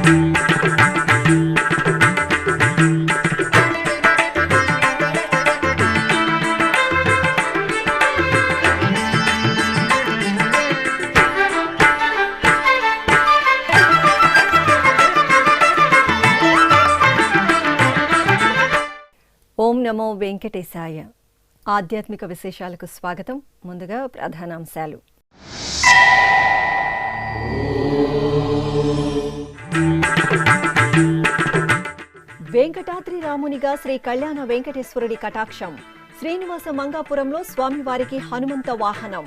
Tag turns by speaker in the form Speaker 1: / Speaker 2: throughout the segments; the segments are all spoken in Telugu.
Speaker 1: ఓం నమో వెంకటేశాయ. ఆధ్యాత్మిక విశేషాలకు స్వాగతం. ముందుగా ప్రధానాంశాలు. వెంకటాద్రి రామునిగా శ్రీ కళ్యాణ వెంకటేశ్వరుడి కటాక్షం. శ్రీనివాస మంగాపురంలో స్వామివారికి హనుమంత వాహనం.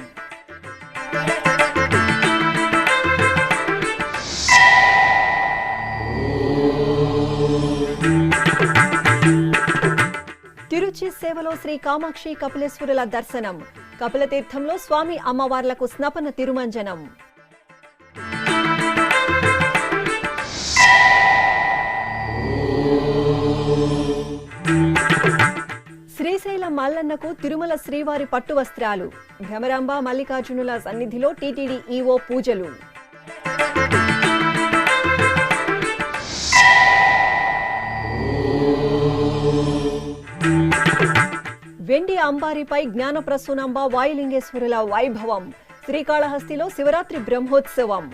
Speaker 1: తిరుచి సేవలో శ్రీ కామాక్షి కపిలేశ్వరుల దర్శనం. కపిలతీర్థంలో స్వామి అమ్మవార్లకు స్నపన తిరుమంజనం. శ్రీశైలం మల్లన్నకు తిరుమల శ్రీవారి పట్టు వస్త్రాలు. భ్రమరాంబ మల్లికార్జునుల సన్నిధిలో టీటీడీ ఈవో పూజలు. వెండి అంబారిపై జ్ఞానప్రసూనాంబ వాయులింగేశ్వరుల వైభవం. శ్రీకాళహస్తిలో శివరాత్రి బ్రహ్మోత్సవం.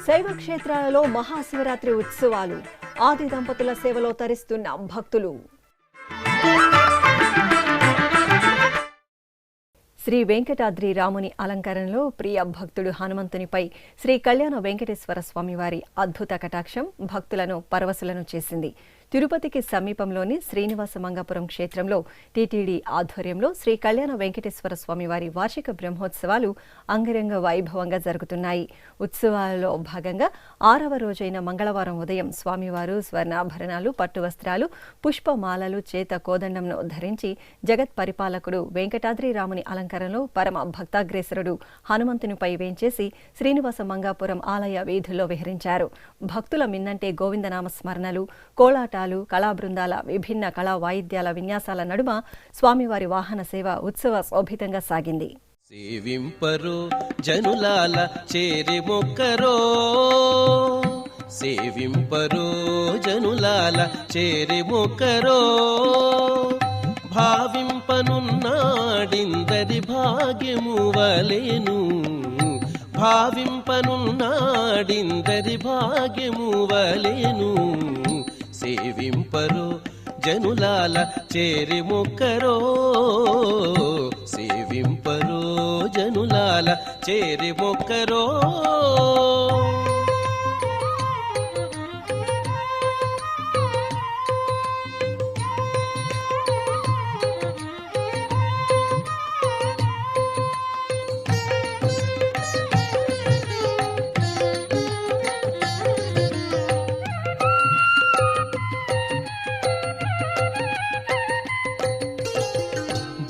Speaker 1: శైవ క్షేత్రాలలో మహాశివరాత్రి ఉత్సవాలు. ఆది దంపతుల సేవలో తరిస్తున్న భక్తులు. శ్రీ వెంకటాద్రి రాముని అలంకరణలో ప్రియ భక్తుడు హనుమంతునిపై శ్రీ కళ్యాణ వెంకటేశ్వర స్వామివారి అద్భుత కటాక్షం భక్తులను పరవశులను చేసింది. తిరుపతికి సమీపంలోని శ్రీనివాస మంగాపురం క్షేత్రంలో టీటీడీ ఆధ్వర్యంలో శ్రీ కళ్యాణ వెంకటేశ్వర స్వామివారి వార్షిక బ్రహ్మోత్సవాలు అంగరంగ వైభవంగా జరుగుతున్నాయి. ఉత్సవాలలో భాగంగా 6వ రోజైన మంగళవారం ఉదయం స్వామివారు స్వర్ణాభరణాలు, పట్టు వస్త్రాలు, పుష్పమాలలు, చేత కోదండంను ధరించి జగత్ పరిపాలకుడు వెంకటాద్రి రాముని అలంకరణలో పరమ భక్తాగ్రేసరుడు హనుమంతునిపై వేంచేసి శ్రీనివాస మంగాపురం ఆలయ వీధుల్లో విహరించారు. భక్తుల మిన్నంటే గోవిందనామ స్మరణలు, కోలాట, కళా బృందాల, విభిన్న కళా వాయిద్యాల విన్యాసాల నడుమ స్వామివారి వాహన సేవ ఉత్సవ శోభితంగా సాగింది.
Speaker 2: సేవింపరో జనులాల చేరి మొక్కరో, సేవింపరో జనులాల చేరి మొక్కరో, భావింపనున్నాడిందరి భాగ్యము వలెను, భావింపనున్నాడిందరి భాగ్యము వలెను. సేవింపరో జనులాల చేరి మొక్కరో, సేవింపరో జనులాల చేరి మొక్కరో.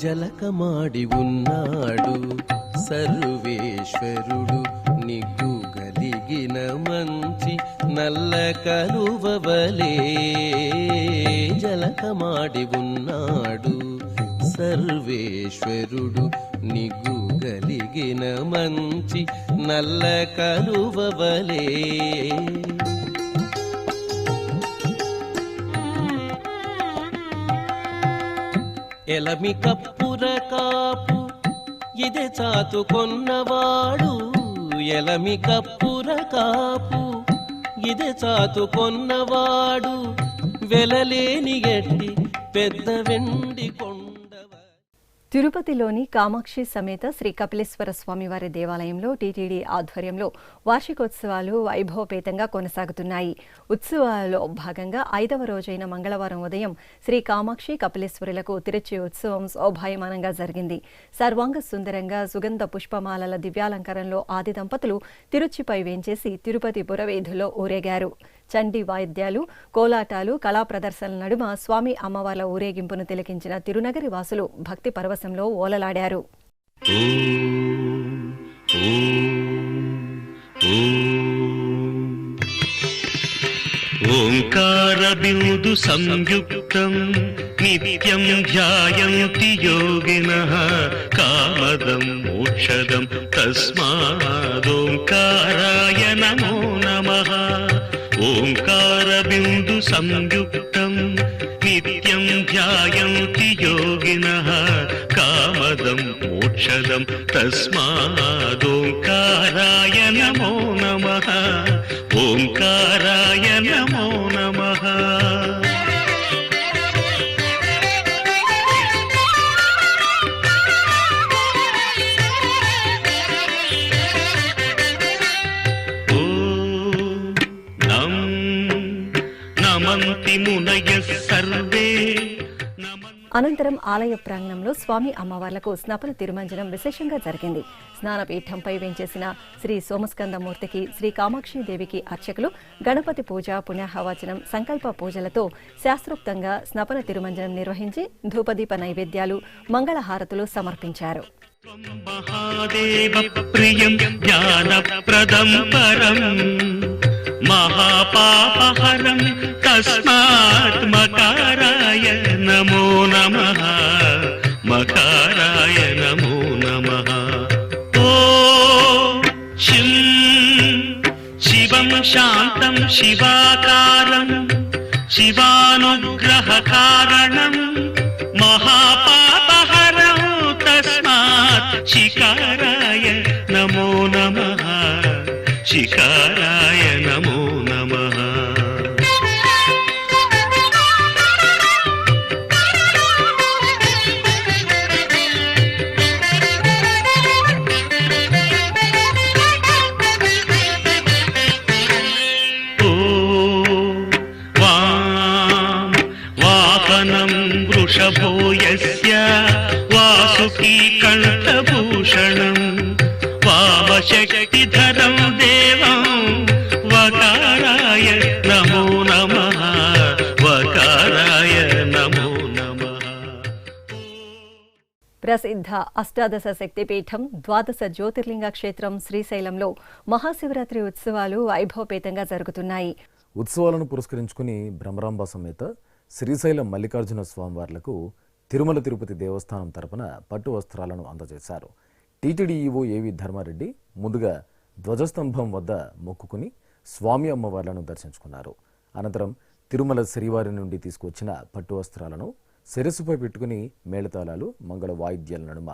Speaker 2: జలకమాడి ఉన్నాడు సర్వేశ్వరుడు, నిగ్గు గలిగిన మంచి నల్ల కలువవలే. జలకమాడి ఉన్నాడు సర్వేశ్వరుడు, నిగ్గు గలిగిన మంచి నల్ల కలువవలే. ఎలమి కప్పుర కాపు ఇదే చాతుకొన్నవాడు, ఎలమి కప్పుర కాపు ఇదే చాతుకొన్నవాడు, వెలలేని గట్టి పెద్ద వెండి కొండవ.
Speaker 1: తిరుపతిలోని కామాక్షి సమేత శ్రీ కపిలేశ్వర స్వామివారి దేవాలయంలో టీటీడీ ఆధ్వర్యంలో వార్షికోత్సవాలు వైభవపేతంగా కొనసాగుతున్నాయి. ఉత్సవాలలో భాగంగా 5వ రోజైన మంగళవారం ఉదయం శ్రీ కామాక్షి కపిలేశ్వరులకు తిరుచి ఉత్సవం శోభాయమానంగా జరిగింది. సర్వాంగ సుందరంగా సుగంధ పుష్పమాలల దివ్యాలంకరణలో ఆది దంపతులు తిరుచిపై వేంచేసి తిరుపతి పురవీధుల్లో ఊరేగారు. చండీ వాయిద్యాలు, కోలాటాలు, కళా ప్రదర్శనల నడుమ స్వామి అమ్మవార్ల ఊరేగింపును తిలకించిన తిరునగరి వాసులు భక్తి పరవశంలో ఓలలాడారు.
Speaker 3: ఓంకార ఓంకారబిందు సంయుక్తం నిత్యం ధ్యాయంతి యోగినః కామదం మోక్షదం తస్మాదోంకారాయ నమో నమః. ఓంకారబిందు సంయుక్తం నిత్యం ధ్యాయంతి యోగినః కామదం మోక్షదం తస్మాదోంకారాయ నమో నమః. ఓంకారాయ నమో నమః. నమంతి మునయః సర్వే.
Speaker 1: అనంతరం ఆలయ ప్రాంగణంలో స్వామి అమ్మవార్లకు స్నపన తిరుమంజనం విశేషంగా జరిగింది. స్నానపీఠంపై వేంచేసిన శ్రీ సోమస్కందమూర్తికి, శ్రీ కామాక్షిదేవికి అర్చకులు గణపతి పూజ, పుణ్యాహవచనం, సంకల్ప పూజలతో శాస్త్రోక్తంగా స్నపన తిరుమంజనం నిర్వహించి ధూపదీప నైవేద్యాలు, మంగళహారతులు సమర్పించారు.
Speaker 3: మహాదేవ ప్రియం జ్ఞానప్రదం పరం మహాపాపహరం తస్మాత్ మకారాయ నమో నమః. మకారాయ నమో నమః. ఓం శిం శివం శాంతం శివాకారం శివానుగ్రహ కారణం మహాపాపహరం తస్మాత్ శికారాయ నమో నమః. శికారాయ నమో నమః. వాహనం వృషభో యస్య వాసుకీ కంఠభూషణం వామశక్తిధరం దేవం వకారాయ నమో నమః. వకారాయ నమో నమః.
Speaker 1: ప్రసిద్ధ అష్టాదశ శక్తిపీఠం, ద్వాదశ జ్యోతిర్లింగ క్షేత్రం శ్రీశైలంలో మహాశివరాత్రి ఉత్సవాలు వైభవపేతంగా జరుగుతున్నాయి.
Speaker 4: ఉత్సవాలను పురస్కరించుకుని భ్రమరాంబ సమేత శ్రీశైలం మల్లికార్జున స్వామివార్లకు తిరుమల తిరుపతి దేవస్థానం తరపున పట్టు వస్త్రాలను అందజేశారు. టీటీడీ ఈవో ఏవి ధర్మారెడ్డి ముందుగా ధ్వజస్తంభం వద్ద మొక్కుకుని స్వామి అమ్మవార్లను దర్శించుకున్నారు. అనంతరం తిరుమల శ్రీవారి నుండి తీసుకొచ్చిన పట్టు వస్త్రాలను శిరస్సుపై పెట్టుకుని మేళతాళాలు, మంగళ వాయిద్యాల నడుమ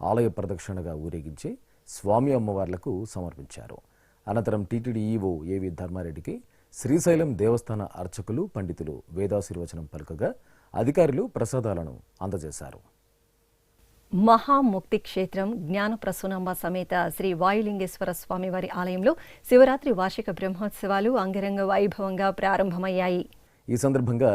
Speaker 4: ఆలయ ప్రదక్షిణగా ఊరేగించి స్వామి అమ్మవార్లకు సమర్పించారు. అనంతరం టీటీడీ ఈవో ఏవి ధర్మారెడ్డికి శ్రీశైలం దేవస్థాన అర్చకులు, పండితులు వేదాశీర్వచనం పలుకగా అధికారులు ప్రసాదాలను అందజేశారు.
Speaker 1: మహాముక్తి క్షేత్రం జ్ఞానప్రసూనాంబ సమేత శ్రీ వాయులింగేశ్వర స్వామివారి ఆలయంలో శివరాత్రి వార్షిక బ్రహ్మోత్సవాలు అంగరంగ వైభవంగా ప్రారంభమయ్యాయి.
Speaker 4: ఈ సందర్భంగా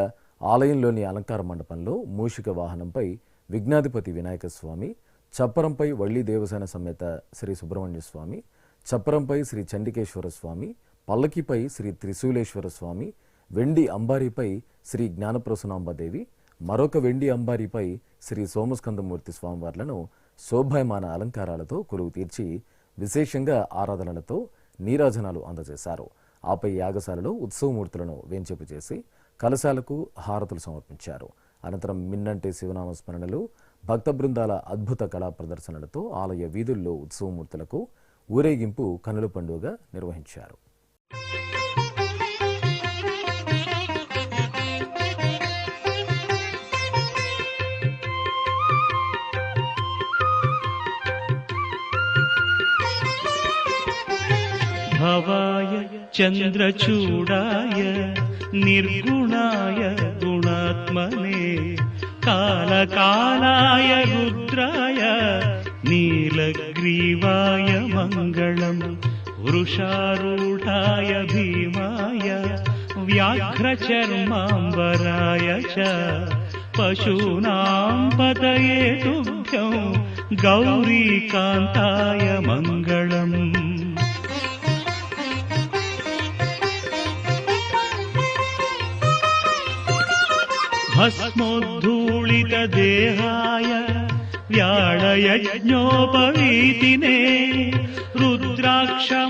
Speaker 4: ఆలయంలోని అలంకార మండపంలో మూషిక వాహనంపై విఘ్నాధిపతి వినాయక స్వామి, చప్పరంపై వళ్ళీ దేవసేన సమేత శ్రీ సుబ్రహ్మణ్య స్వామి, చప్పరంపై శ్రీ చండికేశ్వర స్వామి, పల్లకిపై శ్రీ త్రిశూలేశ్వర స్వామి, వెండి అంబారీపై శ్రీ జ్ఞానప్రసూనాంబదేవి, మరొక వెండి అంబారీపై శ్రీ సోమస్కందమూర్తి స్వామివార్లను శోభాయమాన అలంకారాలతో కొలువు తీర్చి విశేషంగా ఆరాధనలతో నీరాజనాలు అందజేశారు. ఆపై యాగశాలలో ఉత్సవమూర్తులను వేంచేపు చేసి కలశాలకు హారతులు సమర్పించారు. అనంతరం మిన్నంటే శివనామ స్మరణలు, భక్త బృందాల అద్భుత కళా ప్రదర్శనలతో ఆలయ వీధుల్లో ఉత్సవమూర్తులకు ఊరేగింపు కనుల పండుగ నిర్వహించారు.
Speaker 3: భవాయ చంద్రచూడాయ నిర్గుణాయ గుణాత్మనే కాలకాలాయ రుద్రాయ నీలగ్రీవాయ మంగళం వృషారూఢాయ భీమాయ వ్యాఘ్రచర్మాంబరాయ చ పశూనాం పతయే తుభ్యం గౌరీకాంతాయ మంగళం. భస్మోద్ధూళిత దేహాయ వ్యాళయజ్ఞోపవీతినే రుద్రాక్షమాలాభూషాయ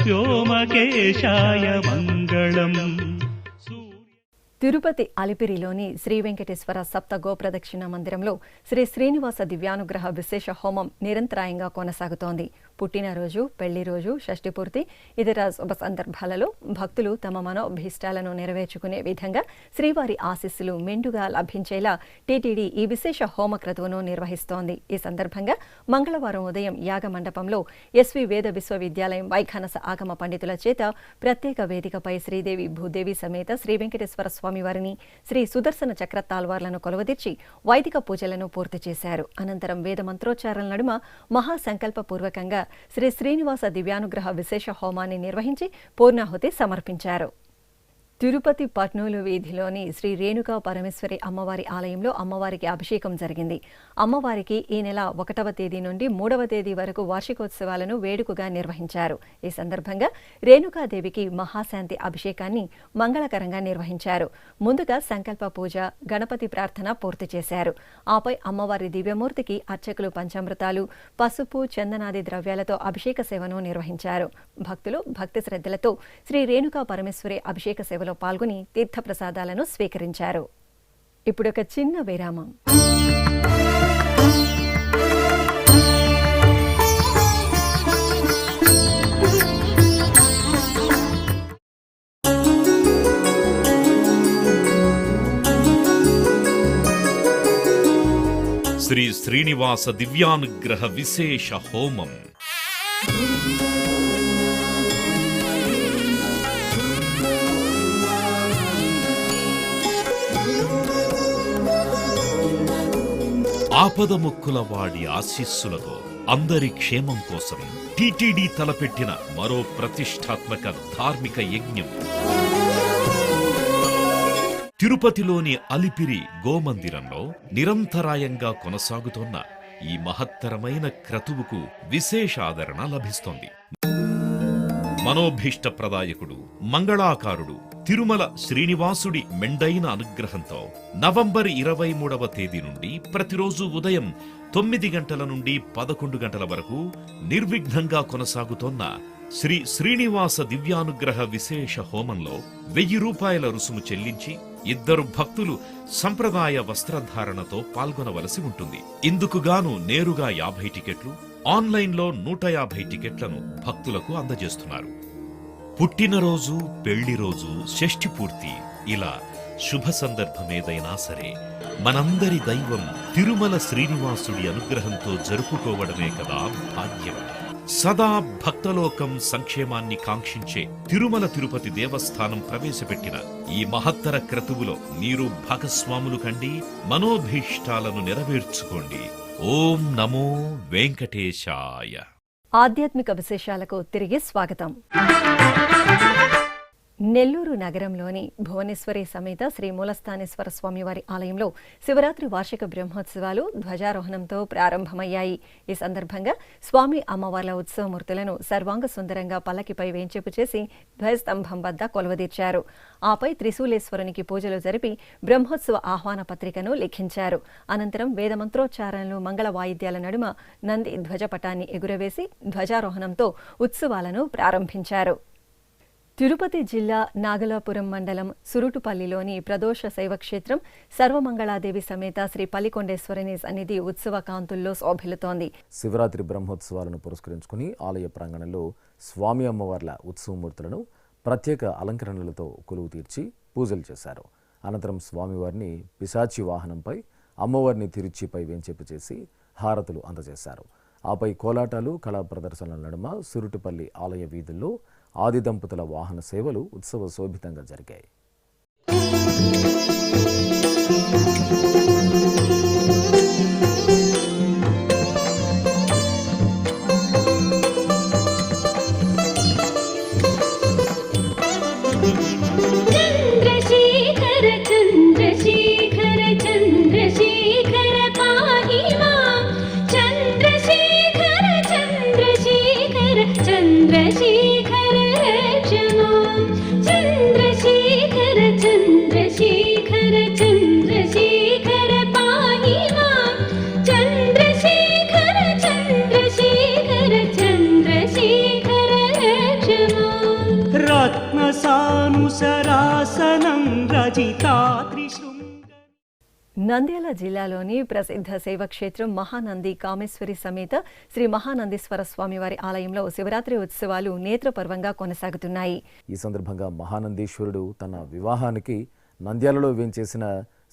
Speaker 3: వ్యోమకేశాయ మంగళం. మంగళం.
Speaker 1: తిరుపతి అలిపిరిలోని శ్రీ వెంకటేశ్వర సప్త గోప్రదక్షిణ మందిరంలో శ్రీ శ్రీనివాస దివ్యానుగ్రహ విశేష హోమం నిరంతరాయంగా కొనసాగుతోంది. పుట్టినరోజు, పెళ్లి రోజు, షష్ఠి పూర్తి, ఇతర శుభ సందర్భాలలో భక్తులు తమ మనోభీష్టాలను నెరవేర్చుకునే విధంగా శ్రీవారి ఆశీస్సులు మెండుగా లభించేలా టీటీడీ ఈ విశేష హోమ క్రతువును నిర్వహిస్తోంది. ఈ సందర్భంగా మంగళవారం ఉదయం యాగ మండపంలో ఎస్వి వేద విశ్వవిద్యాలయం వైఖానస ఆగమ పండితుల చేత ప్రత్యేక వేదికపై శ్రీదేవి భూదేవి సమేత శ్రీ వెంకటేశ్వర స్వామివారిని, శ్రీ సుదర్శన చక్ర తాల్వార్లను కొలువదీర్చి వైదిక పూజలను పూర్తి చేశారు. అనంతరం వేద మంత్రోచ్చారణల నడుమ మహాసంకల్పపూర్వకంగా శ్రీ శ్రీనివాస దివ్యానుగ్రహ విశేష హోమాన్ని నిర్వహించి పూర్ణాహుతి సమర్పించారు. తిరుపతి పట్నూలు వీధిలోని శ్రీ రేణుకా పరమేశ్వరి అమ్మవారి ఆలయంలో అమ్మవారికి అభిషేకం జరిగింది. అమ్మవారికి ఈ నెల 1వ తేదీ నుండి 3వ తేదీ వరకు వార్షికోత్సవాలను వేడుకగా నిర్వహించారు. ఈ సందర్భంగా రేణుకాదేవికి మహాశాంతి అభిషేకాన్ని మంగళకరంగా నిర్వహించారు. ముందుగా సంకల్ప పూజ, గణపతి ప్రార్థన పూర్తి చేశారు. ఆపై అమ్మవారి దివ్యమూర్తికి అర్చకులు పంచామృతాలు, పసుపు, చందనాది ద్రవ్యాలతో అభిషేక సేవను నిర్వహించారు. భక్తులు భక్తి శ్రద్ధలతో శ్రీ రేణుకా పరమేశ్వరి అభిషేక సేవలో పాల్గొని తీర్థప్రసాదాలను స్వీకరించారు. ఇప్పుడు ఒక చిన్న విరామం.
Speaker 5: శ్రీ శ్రీనివాస దివ్యానుగ్రహ విశేష హోమం. ఆపదముక్కుల వాడి ఆశీస్సులతో అందరి క్షేమం కోసం టీటీడీ తలపెట్టిన మరో ప్రతిష్టాత్మక ధార్మిక యజ్ఞం. తిరుపతిలోని అలిపిరి గోమందిరంలో నిరంతరాయంగా కొనసాగుతోన్న ఈ మహత్తరమైన క్రతువుకు విశేష ఆదరణ లభిస్తోంది. మనోభీష్టప్రదాయకుడు, మంగళాకారుడు తిరుమల శ్రీనివాసుడి మెండైన అనుగ్రహంతో నవంబర్ 23వ తేదీ నుండి ప్రతిరోజు ఉదయం 9 గంటల నుండి 11 గంటల వరకు నిర్విఘ్నంగా కొనసాగుతోన్న శ్రీ శ్రీనివాస దివ్యానుగ్రహ విశేష హోమంలో 1000 రూపాయల రుసుము చెల్లించి 2 భక్తులు సంప్రదాయ వస్త్రధారణతో పాల్గొనవలసి ఉంటుంది. ఇందుకుగాను నేరుగా 50 టికెట్లు, ఆన్లైన్లో 150 టికెట్లను భక్తులకు అందజేస్తున్నారు. పుట్టినరోజు, పెళ్లి రోజు, షష్ఠి పూర్తి, ఇలా శుభ సందర్భమేదైనా సరే మనందరి దైవం తిరుమల శ్రీనివాసుడి అనుగ్రహంతో జరుపుకోవడమే కదా భాగ్యం. సదా భక్తలోకం సంక్షేమాన్ని కాంక్షించే తిరుమల తిరుపతి దేవస్థానం ప్రవేశపెట్టిన ఈ మహత్తర క్రతువులో మీరు భాగస్వాములు కండి, మనోభీష్టాలను నెరవేర్చుకోండి. ఓం నమో వెంకటేశాయ.
Speaker 1: ఆధ్యాత్మిక విశేషాలకు తిరిగి స్వాగతం. నెల్లూరు నగరంలోని భువనేశ్వరి సమేత శ్రీ మూలస్థానేశ్వర స్వామివారి ఆలయంలో శివరాత్రి వార్షిక బ్రహ్మోత్సవాలు ధ్వజారోహణంతో ప్రారంభమయ్యాయి. ఈ సందర్భంగా స్వామి అమ్మవార్ల ఉత్సవమూర్తులను సర్వాంగ సుందరంగా పల్లకిపై వేంచేపు చేసి ధ్వజస్తంభం వద్ద కొలువదీర్చారు. ఆపై త్రిశూలేశ్వరునికి పూజలు జరిపి బ్రహ్మోత్సవ ఆహ్వాన పత్రికను లిఖించారు. అనంతరం వేదమంత్రోచ్చారణలు, మంగళ వాయిద్యాల నడుమ నంది ధ్వజపటాన్ని ఎగురవేసి ధ్వజారోహణంతో ఉత్సవాలను ప్రారంభించారు. తిరుపతి జిల్లా నాగలాపురం మండలం సురుటుపల్లిలోని ప్రదోష శైవక్షేత్రం సర్వమంగళాదేవి సమేత శ్రీ పల్లికొండేశ్వరిని సన్నిధి ఉత్సవ కాంతుల్లో శోభిల్లుతోంది.
Speaker 4: శివరాత్రి బ్రహ్మోత్సవాలను పురస్కరించుకుని ఆలయ ప్రాంగణంలో స్వామి అమ్మవార్ల ఉత్సవమూర్తులను ప్రత్యేక అలంకరణలతో కొలువు తీర్చి పూజలు చేశారు. అనంతరం స్వామివారిని పిశాచి వాహనంపై, అమ్మవారిని తిరుచిపై వేంచేపు చేసి హారతులు అందజేశారు. ఆపై కోలాటాలు, కళా ప్రదర్శనల నడుమ సురుటుపల్లి ఆలయ వీధుల్లో ఆది దంపతుల వాహన సేవలు ఉత్సవ శోభితంగా జరిగాయి.
Speaker 6: చంద్రశేఖర చంద్రశేఖర
Speaker 1: నంద్యాల జిల్లాలోని ప్రసిద్ధ శైవక్షేత్రం మహానంది కామేశ్వరి సమేత శ్రీ మహానందీశ్వర స్వామివారి ఆలయంలో శివరాత్రి ఉత్సవాలు నేత్రపర్వంగా కొనసాగుతున్నాయి.
Speaker 4: ఈ సందర్భంగా మహానందీశ్వరుడు తన వివాహానికి నంద్యాలలో వేంచేసిన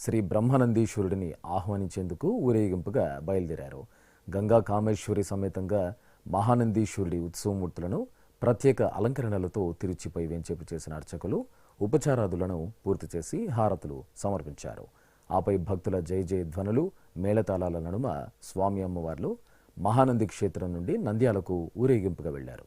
Speaker 4: శ్రీ బ్రహ్మనందీశ్వరుడిని ఆహ్వానించేందుకు ఊరేగింపుగా బయలుదేరారు. గంగా కామేశ్వరి సమేతంగా మహానందీశ్వరుడి ఉత్సవమూర్తులను ప్రత్యేక అలంకరణలతో తిరుచిపై వేంచేపు చేసిన అర్చకులు ఉపచారాదులను పూర్తి చేసి హారతులు సమర్పించారు. ఆపై భక్తుల జయ జయ ధ్వనులు మేళతాళాల నడుమ స్వామి అమ్మవార్లు మహానంది క్షేత్రం నుండి నంద్యాలకు ఊరేగింపుగా వెళ్లారు.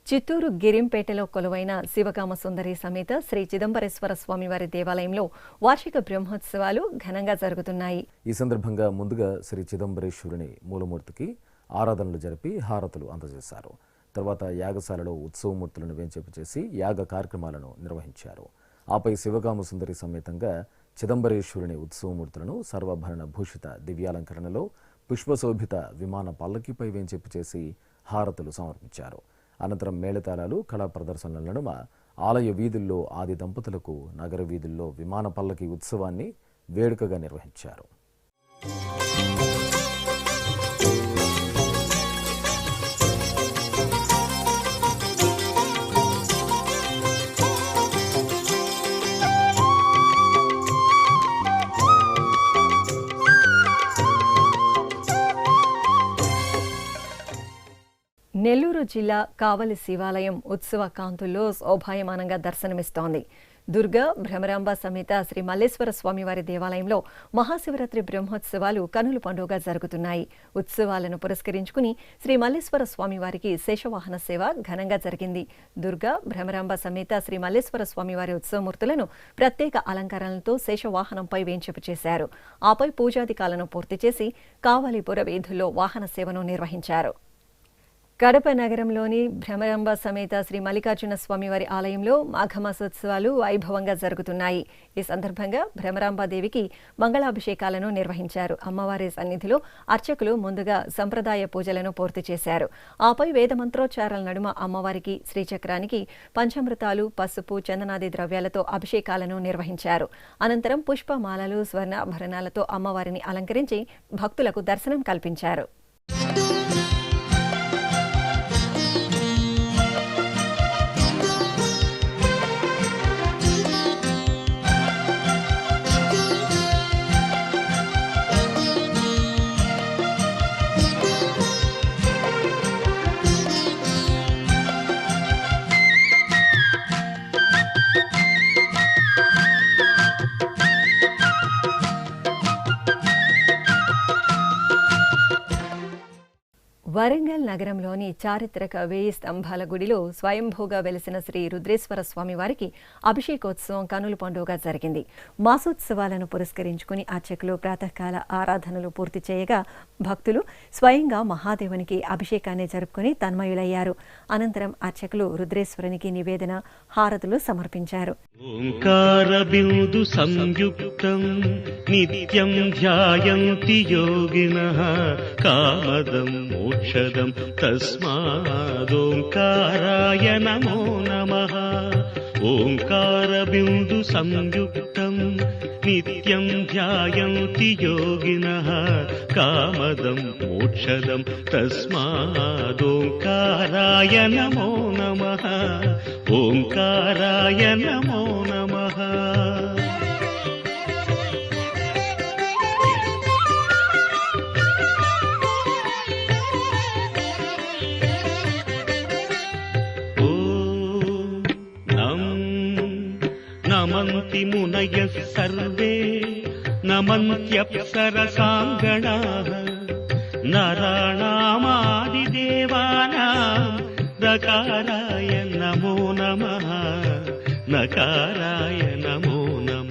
Speaker 1: చిత్తూరు గిరింపేటలో కొలువైన శివకామ సుందరి సమేత శ్రీ చిదంబరేశ్వర స్వామివారి దేవాలయంలో వార్షిక బ్రహ్మోత్సవాలు ఘనంగా జరుగుతున్నాయి.
Speaker 4: ఈ సందర్భంగా ముందుగా శ్రీ చిదంబరేశ్వరుని మూలమూర్తికి ఆరాధనలు జరిపి హారతులు అందజేశారు. తర్వాత యాగశాలలో ఉత్సవమూర్తులను వేంచేపు చేసి యాగ కార్యక్రమాలను నిర్వహించారు. ఆపై శివకామ సుందరి సమేతంగా చిదంబరేశ్వరుని ఉత్సవమూర్తులను సర్వాభరణ భూషిత దివ్యాలంకరణలో పుష్పశోభిత విమాన పల్లకిపై వేంచేపు చేసి హారతులు సమర్పించారు. అనంతరం మేళతాళాలు కళా ప్రదర్శనల నడుమ ఆలయ వీధుల్లో ఆది దంపతులకు నగర వీధుల్లో విమాన పల్లకి ఉత్సవాన్ని వేడుకగా నిర్వహించారు.
Speaker 1: నెల్లూరు జిల్లా కావలి శివాలయం ఉత్సవ కాంతుల్లో శోభాయమానంగా దర్శనమిస్తోంది. దుర్గా భ్రమరాంబ సమేత శ్రీ మల్లేశ్వర స్వామివారి దేవాలయంలో మహాశివరాత్రి బ్రహ్మోత్సవాలు కనుల పండుగ జరుగుతున్నాయి. ఉత్సవాలను పురస్కరించుకుని శ్రీ మల్లేశ్వర స్వామివారికి శేషవాహన సేవ ఘనంగా జరిగింది. దుర్గా భ్రమరాంబ సమేత శ్రీ మల్లేశ్వర స్వామివారి ఉత్సవమూర్తులను ప్రత్యేక అలంకరణలతో శేషవాహనంపై వేంచేపు చేశారు. ఆపై పూజాధికాలను పూర్తి చేసి కావలి పురవీధుల్లో వాహన సేవను నిర్వహించారు. కడప నగరంలోని భ్రమరాంబ సమేత శ్రీ మల్లికార్జున స్వామివారి ఆలయంలో మాఘమాసోత్సవాలు వైభవంగా జరుగుతున్నాయి. ఈ సందర్భంగా భ్రమరాంబాదేవికి మంగళాభిషేకాలను నిర్వహించారు. అమ్మవారి సన్నిధిలో అర్చకులు ముందుగా సంప్రదాయ పూజలను పూర్తి చేశారు. ఆపై వేదమంత్రోచ్చారాల నడుమ అమ్మవారికి శ్రీచక్రానికి పంచామృతాలు, పసుపు, చందనాది ద్రవ్యాలతో అభిషేకాలను నిర్వహించారు. అనంతరం పుష్పమాలలు, స్వర్ణాభరణాలతో అమ్మవారిని అలంకరించి భక్తులకు దర్శనం కల్పించారు. వరంగల్ నగరంలోని చారిత్రక 1000 స్తంభాల గుడిలో స్వయంభూగా వెలిసిన శ్రీ రుద్రేశ్వర స్వామివారికి అభిషేకోత్సవం కనుల పండుగ జరిగింది. మాసోత్సవాలను పురస్కరించుకుని అర్చకులు ప్రాతకాల ఆరాధనలు పూర్తి చేయగా భక్తులు స్వయంగా మహాదేవునికి అభిషేకాన్ని జరుపుకుని తన్మయులయ్యారు. అనంతరం అర్చకులు రుద్రేశ్వరునికి నివేదన, హారతులు సమర్పించారు.
Speaker 3: ఓంకార బిందు సంయుక్తం నిత్యం ధ్యాయంతి యోగినః కామదం మోక్షదం తస్మాదోంకారాయ నమో నమః. ఓంకార బిందు సంయుక్తం నిత్యం ధ్యాయంతి యోగినః కామదం మోక్షదం తస్మాదోంకారాయ నమో నమః. ఓంకారాయ నమో నమః. నమంతి మునయః సర్వే నమంత్యప్సరసాంగణాః నరాణామాదిదేవానాం నకారాయ నమో నమః. నకారాయ నమో నమః.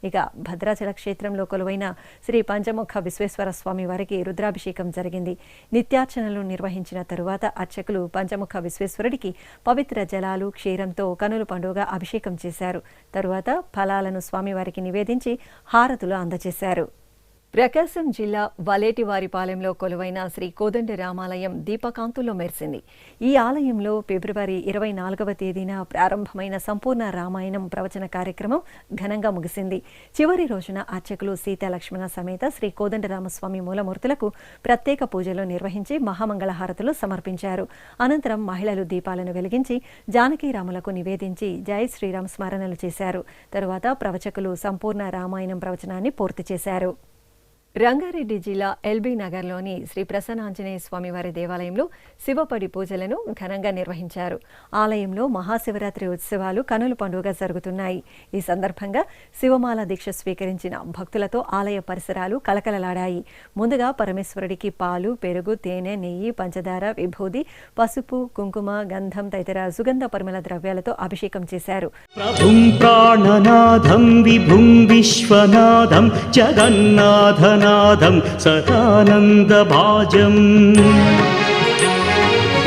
Speaker 1: ఇక భద్రాచల క్షేత్రంలో కొలువైన శ్రీ పంచముఖ విశ్వేశ్వర స్వామి వారికి రుద్రాభిషేకం జరిగింది. నిత్యార్చనలు నిర్వహించిన తరువాత అర్చకులు పంచముఖ విశ్వేశ్వరుడికి పవిత్ర జలాలు క్షీరంతో కనుల పండుగ అభిషేకం చేశారు. తరువాత ఫలాలను స్వామివారికి నివేదించి హారతులు అందజేశారు. ప్రకాశం జిల్లా వలేటివారిపాలెంలో కొలువైన శ్రీ కోదండ రామాలయం దీపకాంతుల్లో మెరిసింది. ఈ ఆలయంలో ఫిబ్రవరి 24వ తేదీన ప్రారంభమైన సంపూర్ణ రామాయణం ప్రవచన కార్యక్రమం ఘనంగా ముగిసింది. చివరి రోజున అర్చకులు సీతాలక్ష్మణ సమేత శ్రీ కోదండరామస్వామి మూలమూర్తులకు ప్రత్యేక పూజలు నిర్వహించి మహామంగళహారతులు సమర్పించారు. అనంతరం మహిళలు దీపాలను వెలిగించి జానకీరాములకు నివేదించి జై శ్రీరామ్ స్మరణలు చేశారు. తరువాత ప్రవచకులు సంపూర్ణ రామాయణం ప్రవచనాన్ని పూర్తి చేశారు. రంగారెడ్డి జిల్లా ఎల్బీ నగర్లోని శ్రీ ప్రసన్నాంజనేయ స్వామివారి దేవాలయంలో శివపడి పూజలను ఘనంగా నిర్వహించారు. ఆలయంలో మహాశివరాత్రి ఉత్సవాలు కనుల పండుగ జరుగుతున్నాయి. ఈ సందర్భంగా శివమాల దీక్ష స్వీకరించిన భక్తులతో ఆలయ పరిసరాలు కలకలలాడాయి. ముందుగా పరమేశ్వరుడికి పాలు, పెరుగు, తేనె, నెయ్యి, పంచదార, విభూది, పసుపు, కుంకుమ, గంధం తదితర సుగంధ పరిమళ ద్రవ్యాలతో అభిషేకం చేశారు.
Speaker 3: ప్రభుం ప్రాణనాథం విభుం విశ్వనాథం జగన్నాథనాథం సదానందభాజం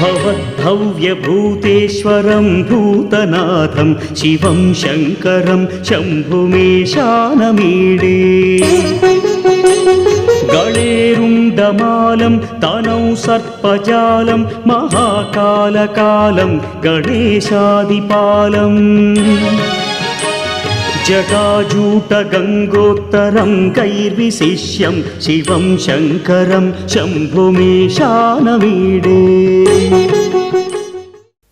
Speaker 3: భవద్భవ్యభూతేశ్వరం భూతనాథం శివం శంకరం శంభుమేశానమీడే గళేరుండమాలం తనౌ సర్పజాలం మహాకాలకాలం గణేశాదిపాలం జటాజూట గంగోత్తరం కైర్విశిష్యం శివం శంకరం శంభుమేశానమీడే.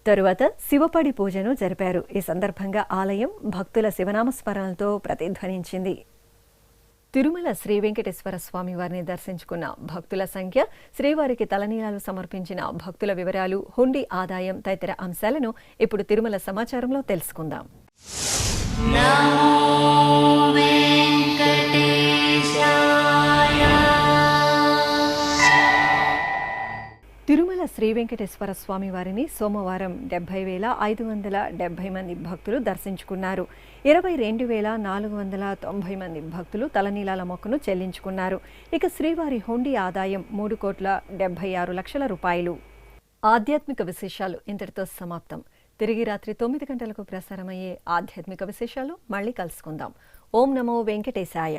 Speaker 1: తరువాత శివపడి పూజను జరిపారు. ఈ సందర్భంగా ఆలయం భక్తుల శివనామస్మరణలతో ప్రతిధ్వనించింది. తిరుమల శ్రీ వెంకటేశ్వర స్వామి వారిని దర్శించుకున్న భక్తుల సంఖ్య, శ్రీవారికి తలనీలాలు సమర్పించిన భక్తుల వివరాలు, హుండీ ఆదాయం తదితర అంశాలను ఇప్పుడు తిరుమల సమాచారంలో తెలుసుకుందాం. తిరుమల శ్రీ వెంకటేశ్వర స్వామి వారిని సోమవారం 70,570 మంది భక్తులు దర్శించుకున్నారు. 22,490 మంది భక్తులు తలనీలాల మొక్కును చెల్లించుకున్నారు. ఇక శ్రీవారి హుండీ ఆదాయం 3,76,00,000 రూపాయలు. ఆధ్యాత్మిక విశేషాలు ఇంతటితో సమాప్తం. తిరిగి రాత్రి 9 గంటలకు ప్రసారమయ్యే ఆధ్యాత్మిక విశేషాలు మళ్ళీ కలుసుకుందాం. ఓం నమో వెంకటేశాయ.